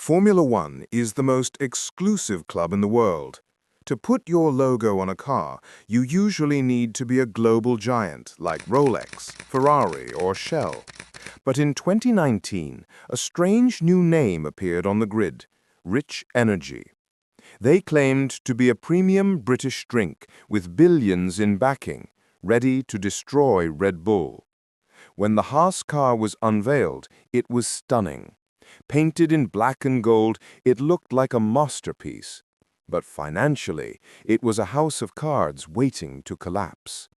Formula One is the most exclusive club in the world. To put your logo on a car, you usually need to be a global giant like Rolex, Ferrari, or Shell. But in 2019, a strange new name appeared on the grid: Rich Energy. They claimed to be a premium British drink with billions in backing, ready to destroy Red Bull. When the Haas car was unveiled, it was stunning. Painted in black and gold, it looked like a masterpiece. But financially, it was a house of cards waiting to collapse.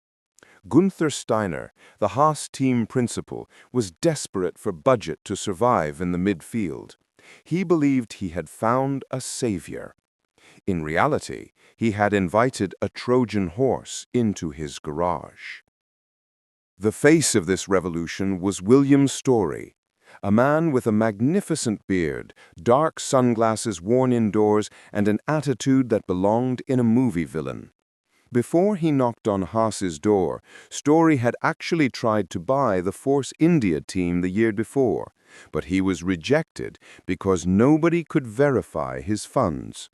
Gunther Steiner, the Haas team principal, was desperate for budget to survive in the midfield. He believed he had found a savior. In reality, he had invited a Trojan horse into his garage. The face of this revolution was William Storey, a man with a magnificent beard, dark sunglasses worn indoors, and an attitude that belonged in a movie villain. Before he knocked on Haas's door, Storey had actually tried to buy the Force India team the year before, but he was rejected because nobody could verify his funds.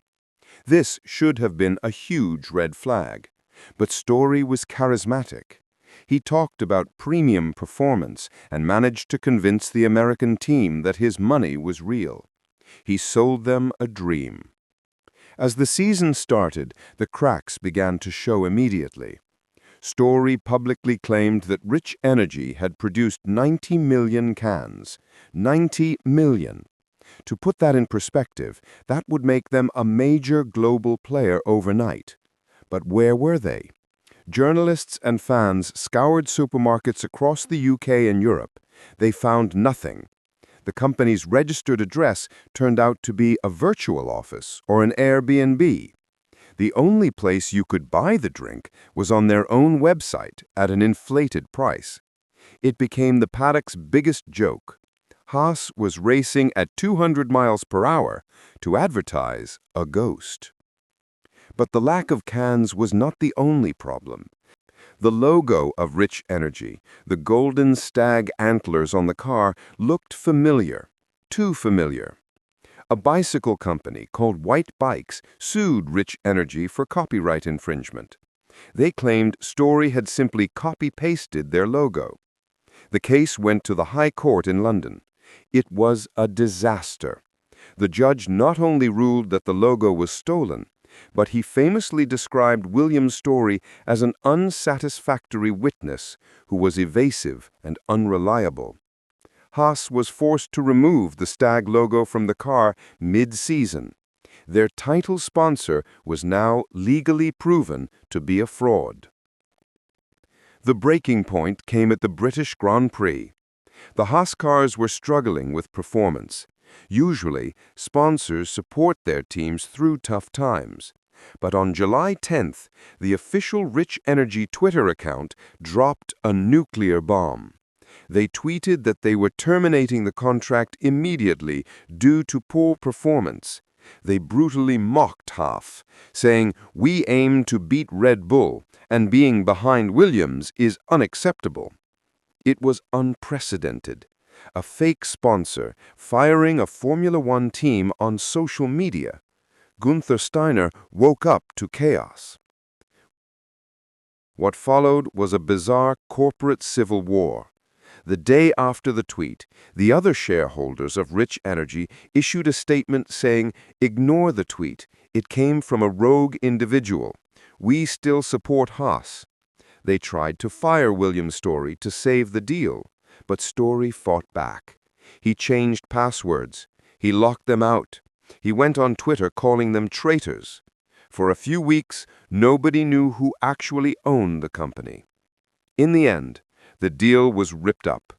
This should have been a huge red flag, but Storey was charismatic. He talked about premium performance and managed to convince the American team that his money was real. He sold them a dream. As the season started, the cracks began to show immediately. Storey publicly claimed that Rich Energy had produced 90 million cans. 90 million. To put that in perspective, that would make them a major global player overnight. But where were they? Journalists and fans scoured supermarkets across the UK and Europe. They found nothing. The company's registered address turned out to be a virtual office or an Airbnb. The only place you could buy the drink was on their own website at an inflated price. It became the paddock's biggest joke. Haas was racing at 200 miles per hour to advertise a ghost. But the lack of cans was not the only problem. The logo of Rich Energy, the golden stag antlers on the car, looked familiar, too familiar. A bicycle company called Whyte Bikes sued Rich Energy for copyright infringement. They claimed Storey had simply copy-pasted their logo. The case went to the High Court in London. It was a disaster. The judge not only ruled that the logo was stolen, but he famously described William Storey as an unsatisfactory witness who was evasive and unreliable. Haas was forced to remove the stag logo from the car mid-season. Their title sponsor was now legally proven to be a fraud. The breaking point came at the British Grand Prix. The Haas cars were struggling with performance. Usually, sponsors support their teams through tough times. But on July 10th, the official Rich Energy Twitter account dropped a nuclear bomb. They tweeted that they were terminating the contract immediately due to poor performance. They brutally mocked Haas, saying, "We aim to beat Red Bull, and being behind Williams is unacceptable." It was unprecedented. A fake sponsor firing a Formula One team on social media. Gunther Steiner woke up to chaos. What followed was a bizarre corporate civil war. The day after the tweet, the other shareholders of Rich Energy issued a statement saying, "Ignore the tweet. It came from a rogue individual. We still support Haas." They tried to fire William Storey to save the deal, but Storey fought back. He changed passwords. He locked them out. He went on Twitter calling them traitors. For a few weeks, nobody knew who actually owned the company. In the end, the deal was ripped up.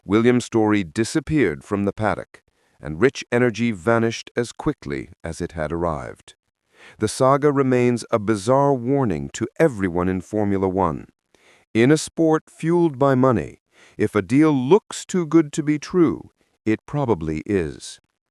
William Storey disappeared from the paddock, and Rich Energy vanished as quickly as it had arrived. The saga remains a bizarre warning to everyone in Formula One. In a sport fueled by money, if a deal looks too good to be true, it probably is.